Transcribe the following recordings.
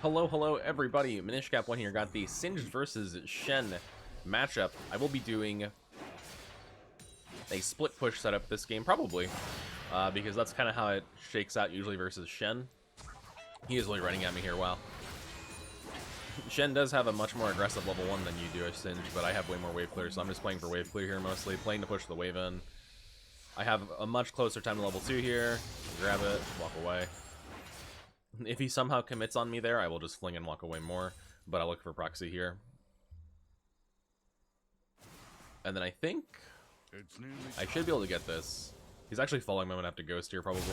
Hello, everybody. Manishcap1 here. Got the Singed versus Shen matchup. I will be doing a split push setup this game, probably, because that's kind of how it shakes out usually versus Shen. He is really running at me here. Wow. Shen does have a much more aggressive level 1 than you do, Singed, but I have way more wave clear, so I'm just playing for wave clear here mostly, playing to push the wave in. I have a much closer time to level 2 here. Grab it, walk away. If he somehow commits on me there, I will just fling and walk away more, but I'll look for proxy here. And then I think I should be able to get this. He's actually following me. I'm gonna have to ghost here probably,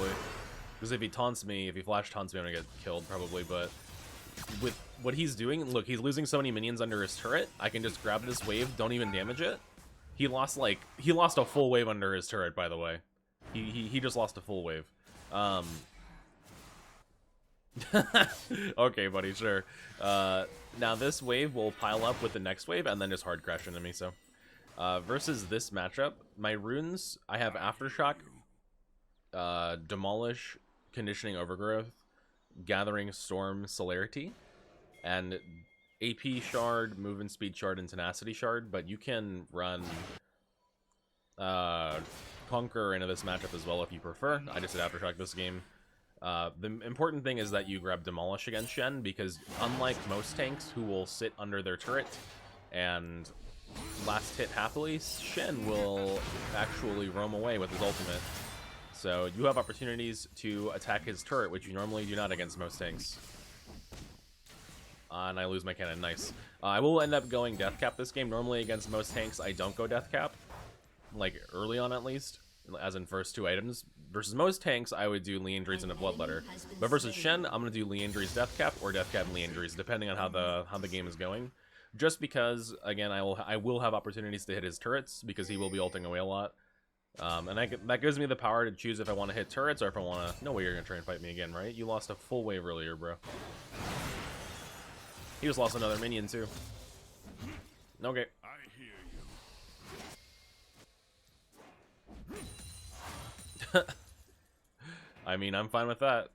because if he taunts me, if he flash taunts me, I'm gonna get killed probably. But with what he's doing, look, he's losing so many minions under his turret. I can just grab this wave, don't even damage it. He lost a full wave under his turret, by the way. He just lost a full wave. Okay, buddy, sure. Now this wave will pile up with the next wave and then just hard crash into me. So versus this matchup, my runes, I have Aftershock, Demolish, Conditioning Overgrowth, Gathering Storm, Celerity, and AP Shard, Movement Speed Shard, and Tenacity Shard. But you can run Conquer into this matchup as well if you prefer. I just did Aftershock this game. The important thing is that you grab Demolish against Shen, because unlike most tanks who will sit under their turret and last hit happily, Shen will actually roam away with his ultimate. So you have opportunities to attack his turret, which you normally do not against most tanks. And I lose my cannon, nice. I will end up going Death Cap this game. Normally against most tanks I don't go Death Cap, like early on at least, as in first 2 items. Versus most tanks, I would do Leandry's and a Bloodletter. But versus Shen, I'm gonna do Leandry's Death Cap or Death Cap and Leandry's, depending on how the game is going. Just because, again, I will have opportunities to hit his turrets because he will be ulting away a lot. And that gives me the power to choose if I want to hit turrets or if I want to. No way you're gonna try and fight me again, right? You lost a full wave earlier, bro. He just lost another minion too. Okay. I mean, I'm fine with that.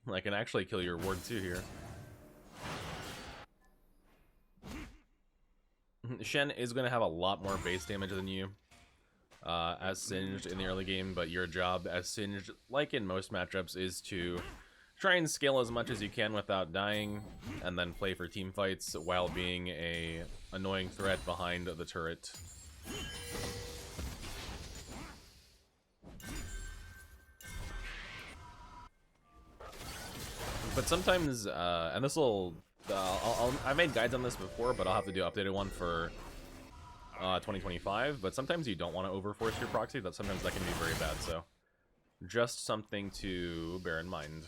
I can actually kill your ward too here. Shen is going to have a lot more base damage than you as Singed in the early game, but your job as Singed, like in most matchups, is to try and scale as much as you can without dying, and then play for team fights while being a annoying threat behind the turret. But sometimes, and this will, I made guides on this before, but I'll have to do an updated one for 2025. But sometimes you don't want to overforce your proxy. Sometimes that can be very bad. So, just something to bear in mind.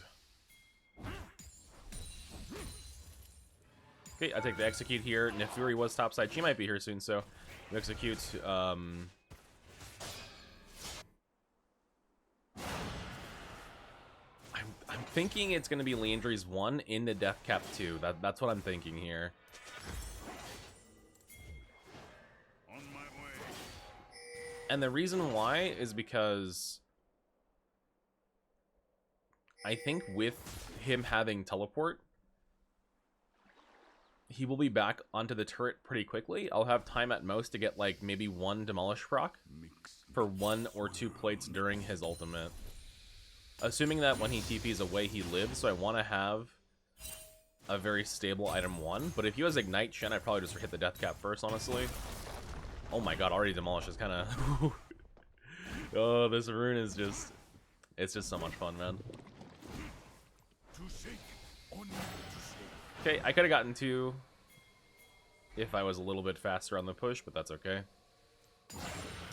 Okay, I take the execute here. Nefuri was topside. She might be here soon, so we execute. I'm thinking it's going to be Leandry's 1 into Death Cap 2. That's what I'm thinking here. On my way. And the reason why is because I think with him having teleport, he will be back onto the turret pretty quickly. I'll have time at most to get like maybe 1 Demolish proc for 1 or 2 plates during his ultimate. Assuming that when he TPs away, he lives, so I want to have a very stable item 1. But if he has Ignite Shen, I'd probably just hit the Death Cap first, honestly. Oh my god, already Demolish is kind of... Oh, this rune is just... It's just so much fun, man. Okay, I could have gotten 2 if I was a little bit faster on the push, but that's okay.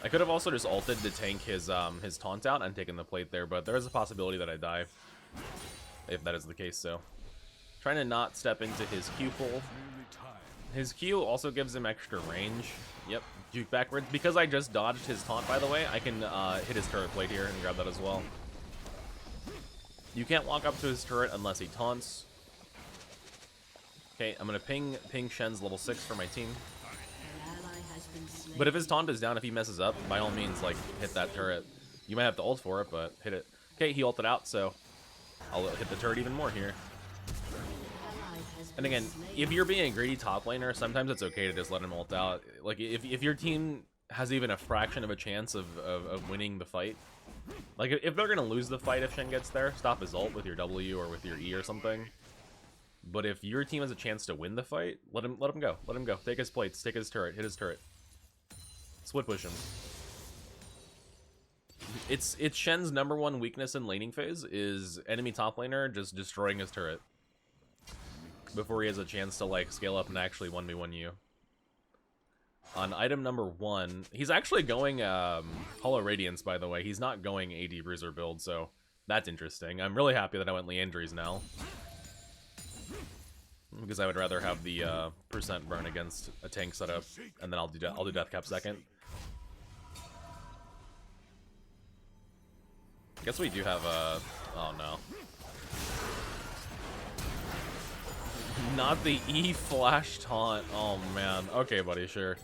I could have also just ulted to tank his taunt out and taken the plate there, but there is a possibility that I die if that is the case. So trying to not step into his Q pull. His Q also gives him extra range. Yep, juke backwards. Because I just dodged his taunt, by the way, I can hit his turret plate here and grab that as well. You can't walk up to his turret unless he taunts. Okay, I'm gonna ping Shen's level 6 for my team. But if his taunt is down, if he messes up, by all means, like, hit that turret. You might have to ult for it, but hit it. Okay, he ulted out, so I'll hit the turret even more here. And again, if you're being a greedy top laner, sometimes it's okay to just let him ult out. Like, if your team has even a fraction of a chance of winning the fight, like, if they're gonna lose the fight if Shen gets there, stop his ult with your W or with your E or something. But if your team has a chance to win the fight, let him go. Let him go. Take his plates, take his turret, hit his turret. Split push him. It's Shen's #1 weakness in laning phase is enemy top laner just destroying his turret before he has a chance to like scale up and actually 1v1 you. On item #1, he's actually going Hollow Radiance, by the way. He's not going AD Bruiser build, so that's interesting. I'm really happy that I went Leandries now, because I would rather have the percent burn against a tank setup, and then I'll do Death Cap second. Guess we do have a... oh no. Not the E flash taunt. Oh man. Okay, buddy, sure.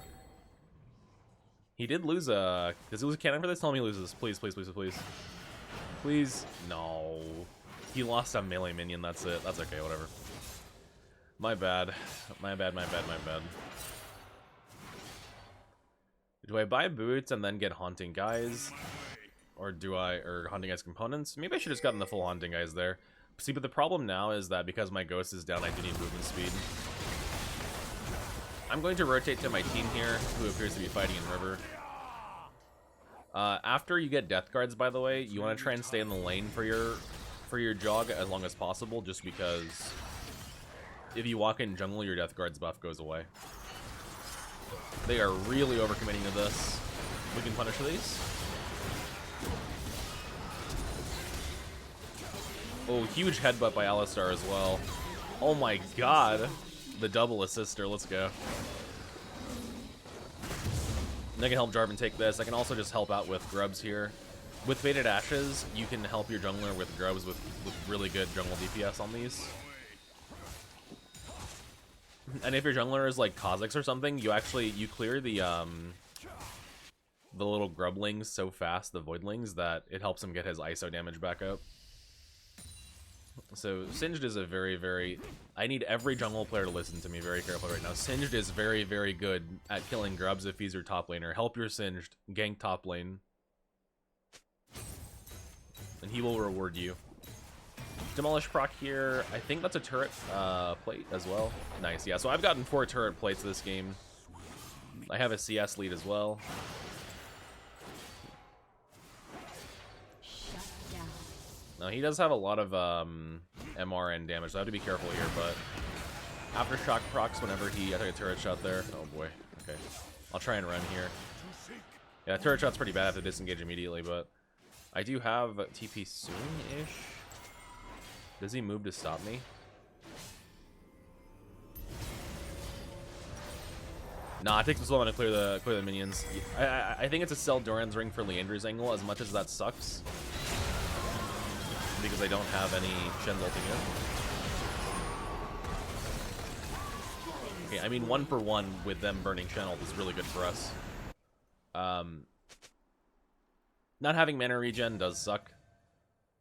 He did lose a... does he lose a cannon for this? Tell me he loses. Please, please, please, please. Please. No. He lost a melee minion, that's it. That's okay, whatever. My bad. My bad, my bad, my bad. Do I buy boots and then get Haunting Guys? Or do I... or Haunting Guys components? Maybe I should have just gotten the full Haunting Guys there. See, but the problem now is that because my Ghost is down, I do need movement speed. I'm going to rotate to my team here, who appears to be fighting in River. After you get Death Guards, by the way, you want to try and stay in the lane for your jog as long as possible, just because if you walk in jungle, your Death Guards buff goes away. They are really overcommitting to this. We can punish these. Oh, huge headbutt by Alistar as well. Oh my god. The double assister, let's go. I can help Jarvan take this. I can also just help out with Grubs here. With Faded Ashes, you can help your jungler with Grubs with really good jungle DPS on these. And if your jungler is like Kha'Zix or something, you clear the little Grublings so fast, the Voidlings, that it helps him get his ISO damage back up. So Singed is a very, very... I need every jungle player to listen to me very carefully right now. Singed is very, very good at killing Grubs if he's your top laner. Help your Singed, gank top lane, and he will reward you. Demolish proc here. I think that's a turret plate as well. Nice, yeah. So I've gotten 4 turret plates this game. I have a CS lead as well. Now, he does have a lot of MR and damage, so I have to be careful here, but after shock procs, whenever I took a turret shot there. Oh boy, okay. I'll try and run here. Yeah, turret shot's pretty bad. I have to disengage immediately, but I do have TP soon-ish. Does he move to stop me? Nah, it takes me so long to clear the minions. I think it's a sell Doran's Ring for Leandry's angle, as much as that sucks, because I don't have any Shen's ulting in. Okay, I mean 1-for-1 with them burning Shen ult is really good for us. Not having mana regen does suck,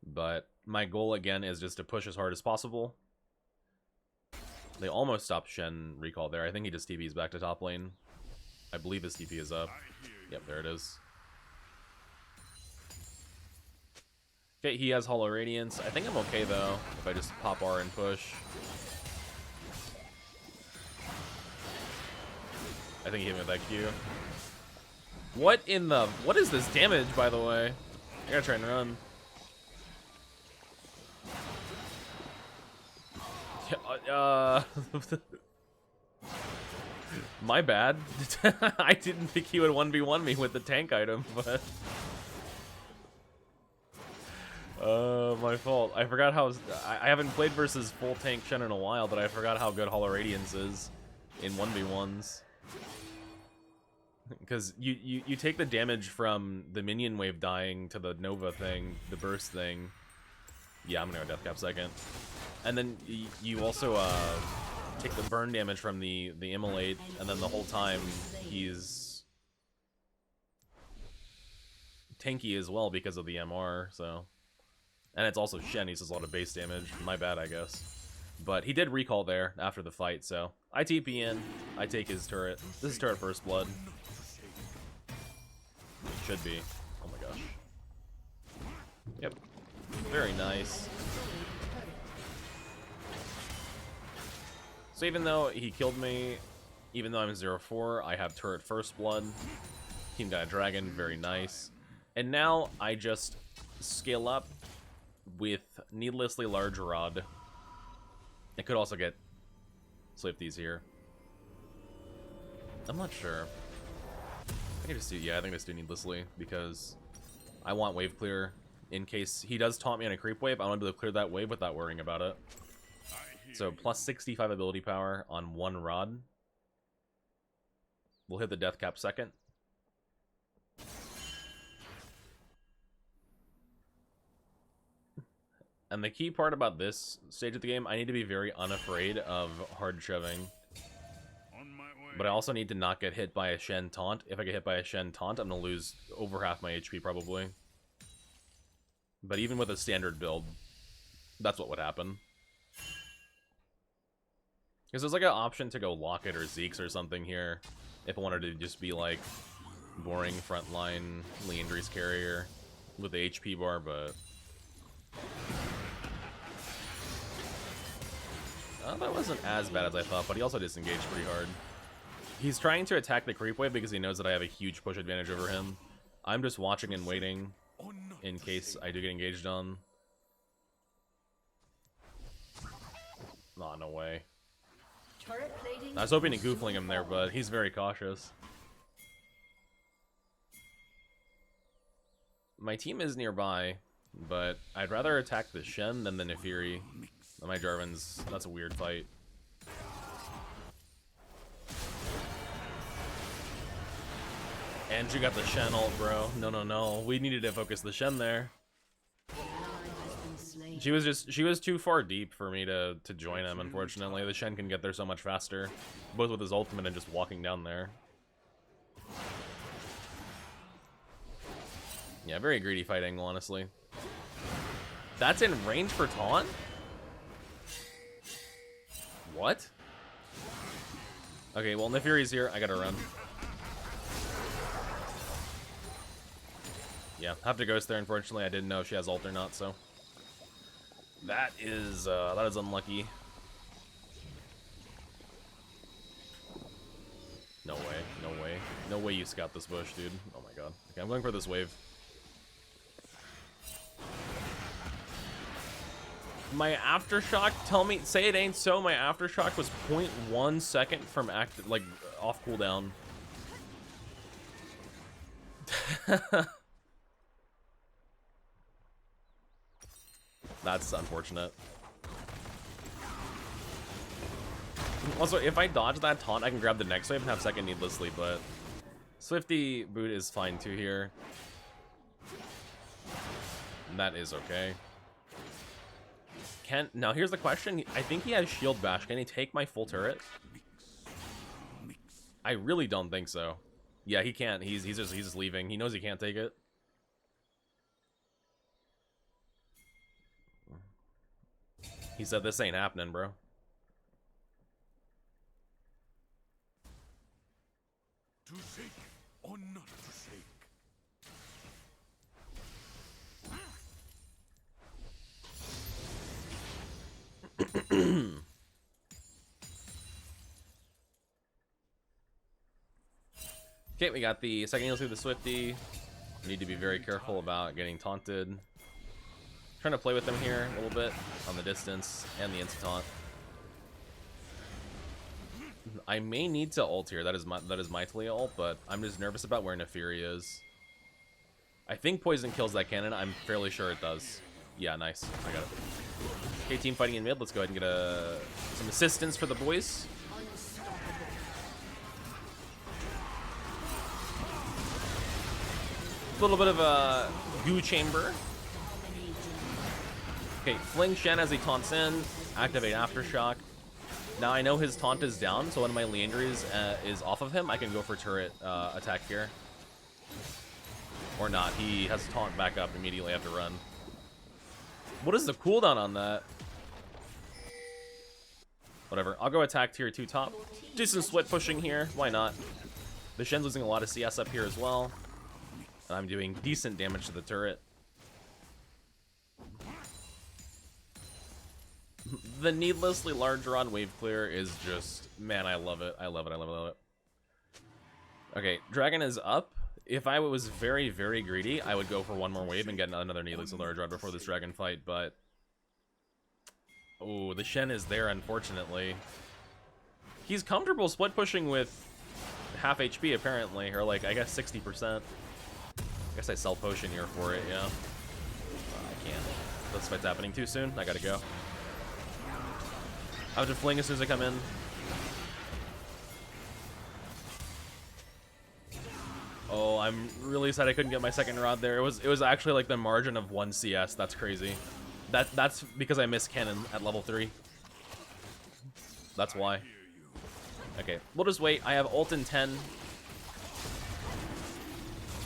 but my goal again is just to push as hard as possible. They almost stopped Shen recall there. I think he just TP's back to top lane. I believe his TP is up. Yep, there it is. Okay, he has Hollow Radiance. I think I'm okay though if I just pop R and push. I think he hit me with that Q. What is this damage, by the way? I gotta try and run. My bad. I didn't think he would 1v1 me with the tank item, but my fault. I forgot how I haven't played versus full tank Shen in a while, but I forgot how good Hollow Radiance is in 1v1s. Because you take the damage from the minion wave dying to the Nova thing, the burst thing. Yeah, I'm gonna go Death Cap second. And then you also take the burn damage from the Immolate, and then the whole time he's tanky as well because of the MR, so. And it's also Shen, he does a lot of base damage. My bad, I guess. But he did recall there after the fight, so I TP in. I take his turret. This is turret first blood. Should be. Oh my gosh. Yep. Very nice. So even though he killed me, even though I'm 0-4, I have turret first blood. Team got a dragon, very nice. And now I just scale up with needlessly large rod. I could also get Swifties here. I'm not sure. I can just do, yeah, I think I just do needlessly because I want wave clear in case he does taunt me on a creep wave. I want to be able to clear that wave without worrying about it. So plus 65 ability power on one rod. We'll hit the death cap second. And the key part about this stage of the game, I need to be very unafraid of hard shoving. But I also need to not get hit by a Shen taunt. If I get hit by a Shen taunt, I'm going to lose over half my HP probably. But even with a standard build, that's what would happen. Because there's like an option to go Locket or Zeke's or something here. If I wanted to just be like boring frontline Leandry's carrier with the HP bar, but... that wasn't as bad as I thought, but he also disengaged pretty hard. He's trying to attack the creep wave because he knows that I have a huge push advantage over him. I'm just watching and waiting in case I do get engaged on. Aw, no way. I was hoping to goofling him there, but he's very cautious. My team is nearby, but I'd rather attack the Shen than the Nefiri. My Jarvan's, that's a weird fight. And you got the Shen ult, bro. No. We needed to focus the Shen there. She was too far deep for me to join him, unfortunately. The Shen can get there so much faster, both with his ultimate and just walking down there. Yeah, very greedy fight angle, honestly. That's in range for taunt? What? Okay, well, Nefiri's here. I gotta run. Yeah, have to ghost there, unfortunately. I didn't know if she has ult or not, so... That is unlucky. No way, no way. No way you scout this bush, dude. Oh my god. Okay, I'm going for this wave. My aftershock, say it ain't so, my aftershock was 0.1 second from off cooldown. That's unfortunate. Also, if I dodge that taunt, I can grab the next wave and have second needlessly, but Swifty boot is fine too here. That is okay. Now here's the question. I think he has shield bash. Can he take my full turret? I really don't think so. Yeah, he can't. He's just leaving. He knows he can't take it. He said this ain't happening, bro. To shake or not to shake. Okay, we got the second heal through the Swifty. We need to be very careful about getting taunted. Trying to play with them here a little bit on the distance and the insta-taunt. I may need to ult here. That is my Talia ult, but I'm just nervous about where Nefiri is. I think poison kills that cannon. I'm fairly sure it does. Yeah, nice. I got it. Okay, team fighting in mid. Let's go ahead and get some assistance for the boys. A little bit of a goo chamber. Okay, fling Shen as he taunts in. Activate Aftershock. Now I know his taunt is down, so when my Leandry's is off of him, I can go for turret attack here. Or not. He has taunt back up immediately. I have to run. What is the cooldown on that? Whatever. I'll go attack tier 2 top. Do some split pushing here. Why not? The Shen's losing a lot of CS up here as well. And I'm doing decent damage to the turret. The needlessly large run wave clear is just... Man, I love it. I love it. I love it. I love it. Okay, Dragon is up. If I was very, very greedy, I would go for one more wave and get another needlessly large run before this Dragon fight, but... Oh, the Shen is there, unfortunately. He's comfortable split pushing with half HP, apparently, or like, I guess 60%. I guess I sell potion here for it, yeah. I can't. This fight's happening too soon. I gotta go. I'll just fling as soon as I come in. Oh, I'm really sad I couldn't get my second rod there. It was actually like the margin of 1 CS. That's crazy. That's because I missed cannon at level 3. That's why. Okay, we'll just wait. I have ult in 10.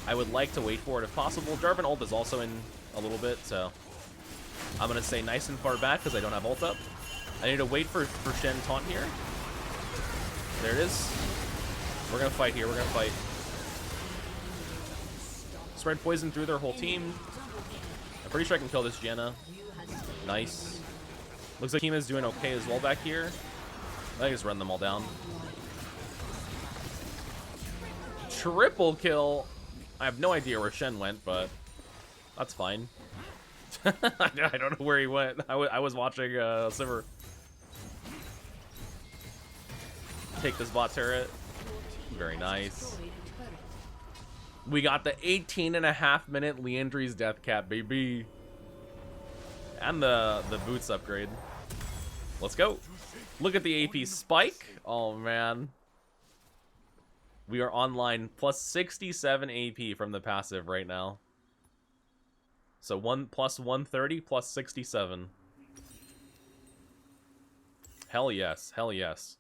I would like to wait for it if possible. Jarvan ult is also in a little bit, so I'm gonna stay nice and far back because I don't have ult up. I need to wait for Shen taunt here. There it is. We're gonna fight here. We're gonna fight. Spread poison through their whole team. I'm pretty sure I can kill this Janna. Nice. Looks like Kima's doing okay as well back here. I just run them all down. Triple kill. I have no idea where Shen went, but that's fine. I don't know where he went. I was watching Sivir take this bot turret. Very nice. We got the 18.5-minute Leandry's death cap, baby. And the boots upgrade. Let's go. Look at the AP spike. Oh, man. We are online plus 67 AP from the passive right now. So plus 130 plus 67. Hell yes. Hell yes.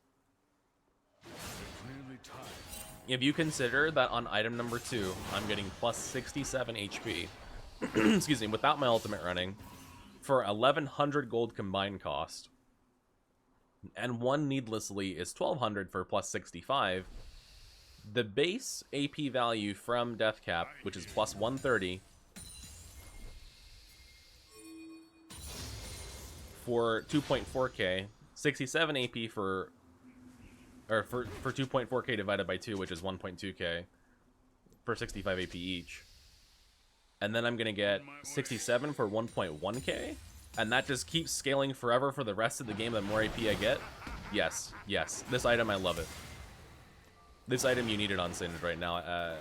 If you consider that on item number 2, I'm getting plus 67 HP, excuse me, without my ultimate running, for 1100 gold combined cost, and 1 needlessly is 1200 for plus 65, the base AP value from Death Cap, which is plus 130, for 2.4k, 67 AP for 2.4k divided by 2, which is 1.2k, for 65 AP each. And then I'm going to get 67 for 1.1k, and that just keeps scaling forever for the rest of the game the more AP I get. Yes, yes. This item, I love it. This item, you need it on Singed right now.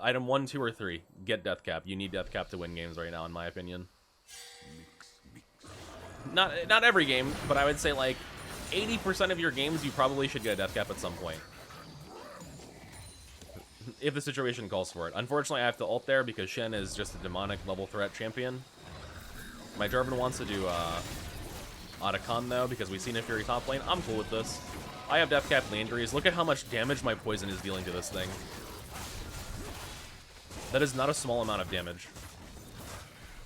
Item 1, 2, or 3, get Death Cap. You need Death Cap to win games right now, in my opinion. Not every game, but I would say like 80% of your games, you probably should get a Death Cap at some point. If the situation calls for it. Unfortunately, I have to ult there because Shen is just a demonic level threat champion. My Jarvan wants to do Otacon though, because we've seen a Fury top lane. I'm cool with this. I have Death Cap Leandry's. Look at how much damage my poison is dealing to this thing. That is not a small amount of damage.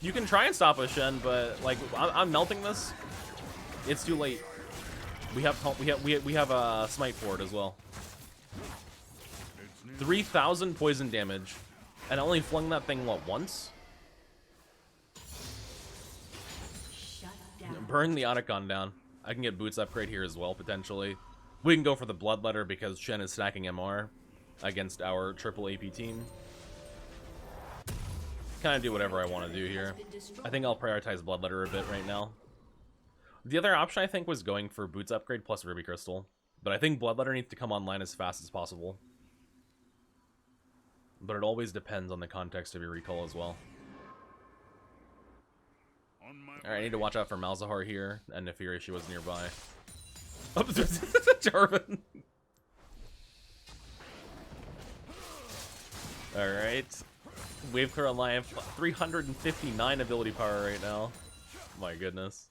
You can try and stop us, Shen, but like I'm melting this. It's too late. We have a smite for it as well. 3,000 poison damage, and I only flung that thing what, once? Burn the Otacon down. I can get boots upgrade here as well potentially. We can go for the Bloodletter because Shen is stacking MR against our triple AP team. Kind of do whatever I want to do here. I think I'll prioritize Bloodletter a bit right now. The other option, I think, was going for Boots upgrade plus Ruby Crystal. But I think Bloodletter needs to come online as fast as possible. But it always depends on the context of your recall as well. Alright, I need to watch out for Malzahar here, and Neferi, she was nearby. Oh, Jarvan! Alright. Wave clear on live. 359 ability power right now. My goodness.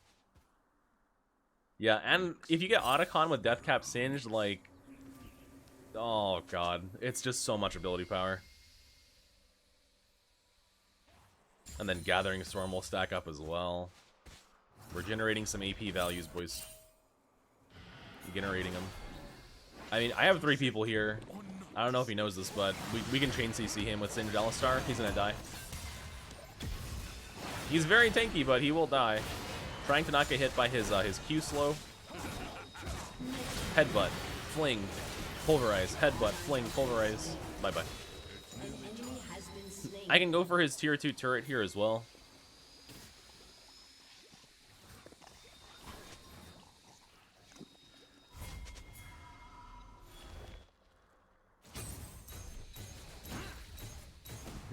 Yeah, and if you get Otacon with Death Cap Singed, like... Oh, God. It's just so much ability power. And then Gathering Storm will stack up as well. We're generating some AP values, boys. generating him. I mean, I have 3 people here. I don't know if he knows this, but we can chain CC him with Singed Alistar. He's gonna die. He's very tanky, but he will die. Trying to not get hit by his Q slow. Headbutt, fling, pulverize, headbutt, fling, pulverize. Bye-bye. I can go for his tier 2 turret here as well.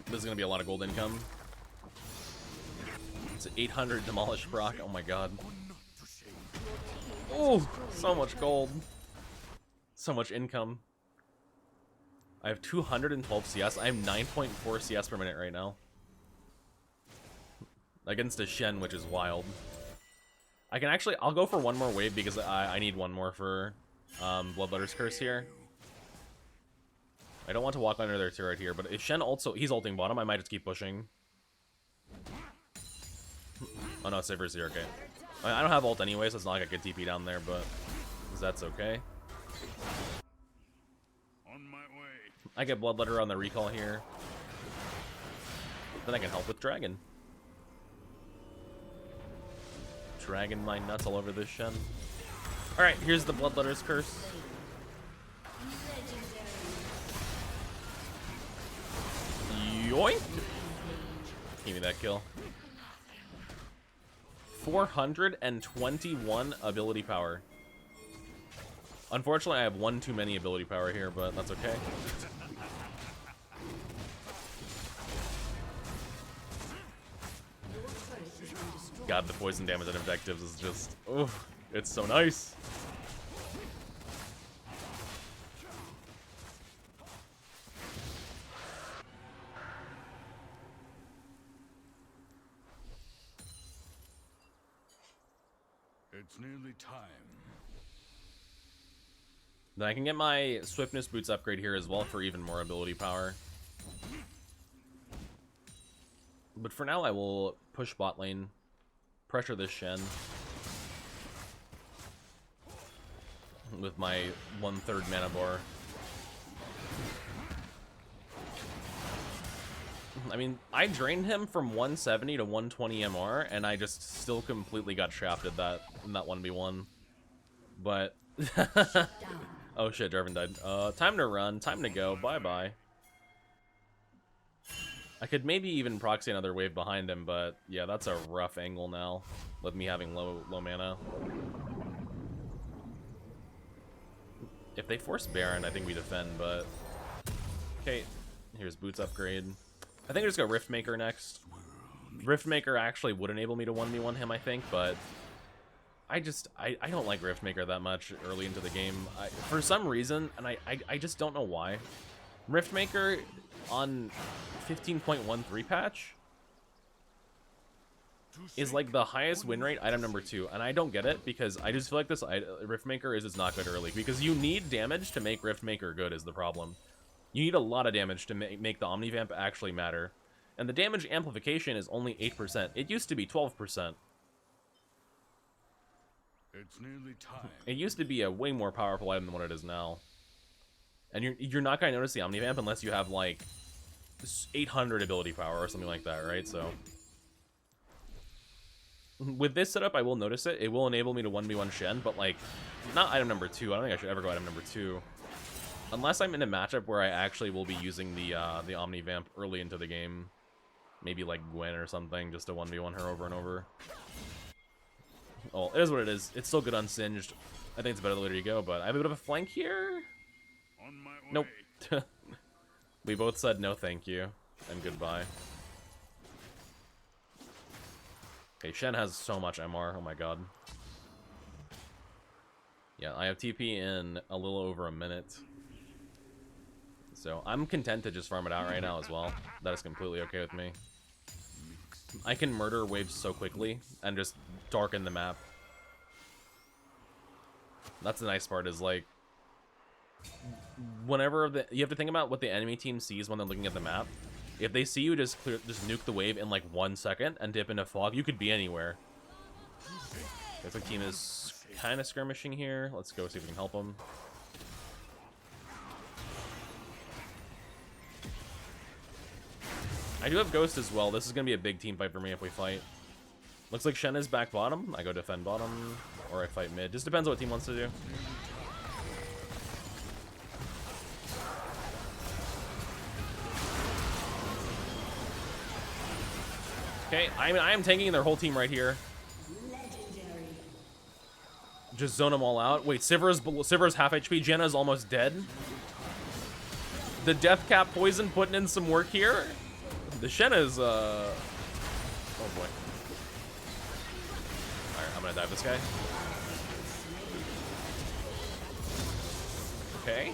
This is going to be a lot of gold income. It's 800 demolish proc. Oh my god. Oh, so much gold. So much income. I have 212 CS. I am 9.4 CS per minute right now. Against a Shen, which is wild. I can actually... I'll go for one more wave because I need one more for Bloodletter's Curse here. I don't want to walk under their turret here, but if Shen also... He's ulting bottom, I might just keep pushing. Oh no, Saber's here, okay. I don't have ult anyway, so it's not like I could TP down there, but... That's okay. I get Bloodletter on the recall here. Then I can help with Dragon. Dragon my nuts all over this Shen. Alright, here's the Bloodletter's Curse. Yoink! Give me that kill. 421 ability power. Unfortunately, I have one too many ability power here, but that's okay. God, the poison damage and objectives is just... Oh, it's so nice. It's nearly time. Then I can get my Swiftness Boots upgrade here as well for even more ability power. But for now, I will push bot lane, pressure this Shen with my 1/3 mana bar. I mean, I drained him from 170 to 120 MR, and I just still completely got shafted in that 1v1. But... Oh shit, Jarvan died. Time to run, time to go, bye-bye. I could maybe even proxy another wave behind him, but yeah, that's a rough angle now, with me having low mana. If they force Baron, I think we defend, but... Okay, here's Boots upgrade. I think I just go Riftmaker next. Riftmaker actually would enable me to 1v1 him, I think, but... I don't like Riftmaker that much early into the game. For some reason, and I just don't know why. Riftmaker on 15.13 patch is like the highest win rate item number 2, and I don't get it because I just feel like this Riftmaker is not good early because you need damage to make Riftmaker good is the problem. You need a lot of damage to make the Omnivamp actually matter, and the damage amplification is only 8%. It used to be 12%. It's nearly time. It used to be a way more powerful item than what it is now. And you're not going to notice the Omnivamp unless you have, like, 800 ability power or something like that, right? So, with this setup, I will notice it. It will enable me to 1v1 Shen, but, like, not item number 2. I don't think I should ever go item number 2. Unless I'm in a matchup where I actually will be using the Omnivamp early into the game. Maybe, like, Gwen or something, just to 1v1 her over and over. Oh, it is what it is. It's still good unsinged. I think it's a better way to go, but I have a bit of a flank here. On my way. Nope. We both said no thank you and goodbye. Okay, Shen has so much MR. Oh my god. Yeah, I have TP in a little over a minute. So I'm content to just farm it out right now as well. That is completely okay with me. I can murder waves so quickly and just darken the map. That's the nice part is, like, whenever you have to think about what the enemy team sees when they're looking at the map. If they see you just nuke the wave in like 1 second and dip into fog, you could be anywhere. This team is kind of skirmishing here. Let's go see if we can help him. I do have Ghost as well. This is going to be a big team fight for me if we fight. Looks like Shen is back bottom. I go defend bottom, or I fight mid. Just depends on what team wants to do. Okay, I am tanking their whole team right here. Just zone them all out. Wait, Sivir's half HP. Jenna's almost dead. The death cap poison putting in some work here. The Shen is, oh boy. Alright, I'm gonna dive this guy. Okay.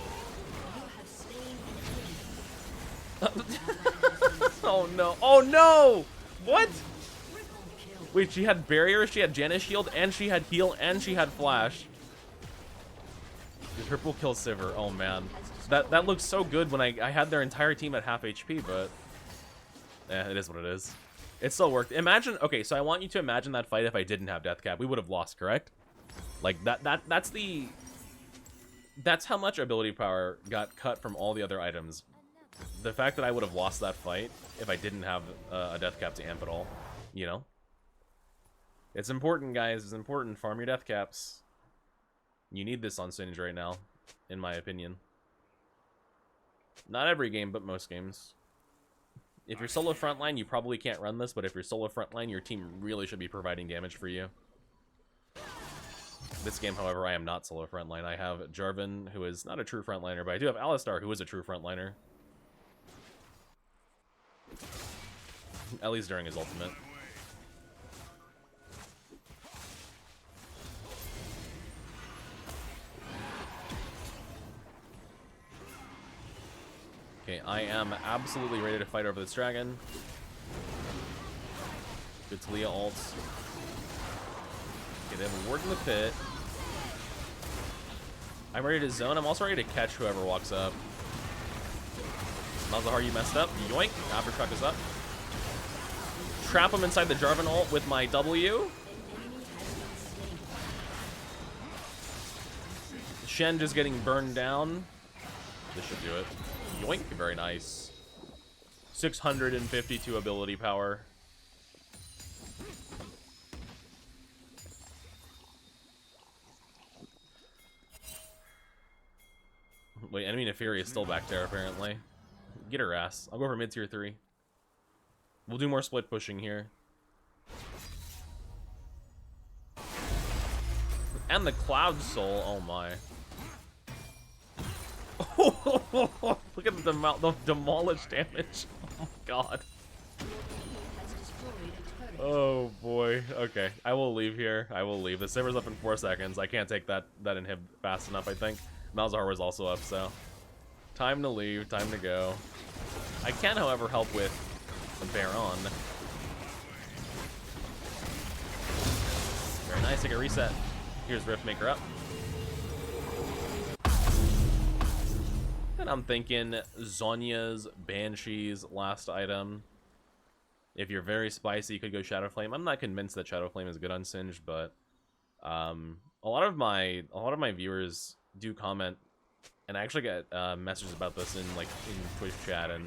Oh no. Oh no! What? Wait, she had barrier, she had Janna shield, and she had heal, and she had flash. The triple kill Sivir. Oh man. That looks so good when I had their entire team at half HP, but it is what it is. It still worked. Imagine, okay, so I want you to imagine that fight if I didn't have death cap. We would have lost, correct? Like that's how much ability power got cut from all the other items. The fact that I would have lost that fight if I didn't have a death cap to amp at all, you know? It's important, guys. It's important. Farm your death caps. You need this on Singe right now, in my opinion. Not every game, but most games. If you're solo frontline, you probably can't run this, but if you're solo frontline, your team really should be providing damage for you. This game, however, I am not solo frontline. I have Jarvan, who is not a true frontliner, but I do have Alistar, who is a true frontliner. At least during his ultimate. Okay, I am absolutely ready to fight over this dragon. Good Talia ults. Okay, they have a ward in the pit. I'm ready to zone. I'm also ready to catch whoever walks up. Malzahar, you messed up. Yoink. Aftershock is up. Trap him inside the Jarvan ult with my W. Shen just getting burned down. This should do it. Yoink. Very nice. 652 ability power. Wait, enemy Neferi is still back there, apparently. Get her ass. I'll go for mid-tier 3. We'll do more split pushing here. And the Cloud Soul, oh my. Look at the demolished damage. Oh my god. Oh boy. Okay, I will leave here. I will leave. The Sivir's up in 4 seconds. I can't take that inhib fast enough, I think. Malzahar was also up, so time to leave, time to go. I can, however, help with the Baron. Very nice, take a reset. Here's Riftmaker up. And I'm thinking Zhonya's Banshee's last item. If you're very spicy, you could go Shadow Flame. I'm not convinced that Shadow Flame is good on Singed, but a lot of my viewers do comment, and I actually get messages about this in Twitch chat and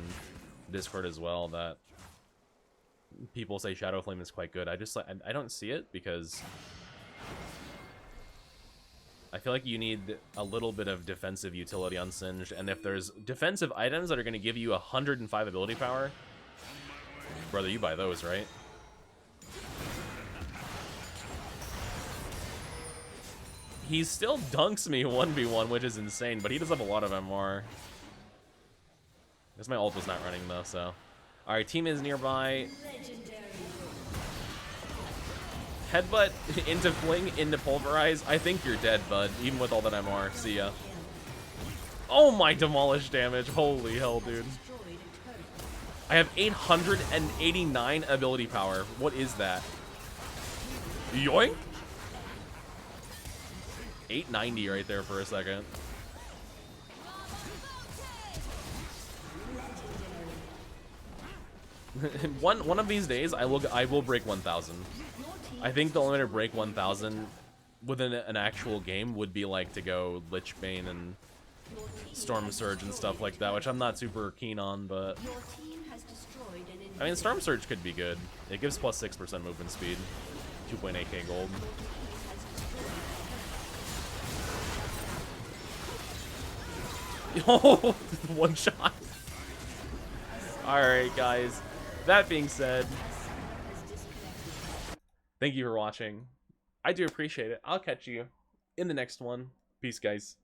Discord as well, that people say Shadow Flame is quite good. I don't see it, because I feel like you need a little bit of defensive utility on Singed, and if there's defensive items that are going to give you 105 ability power, brother, you buy those, right? He still dunks me 1v1, which is insane, but he does have a lot of MR. I guess my ult was not running, though, so. Alright, team is nearby. Headbutt into Fling, into Pulverize. I think you're dead, bud, even with all that MR. See ya. Oh my demolished damage. Holy hell, dude. I have 889 ability power. What is that? Yoink! 890 right there for a second. one of these days I will break 1,000. I think the limiter break 1,000 within an actual game would be like to go Lich Bane and Storm Surge and stuff like that, which I'm not super keen on, but I mean, Storm Surge could be good. It gives plus 6% movement speed, 2.8k gold. Oh, one shot. Alright, guys. That being said, thank you for watching. I do appreciate it. I'll catch you in the next one. Peace, guys.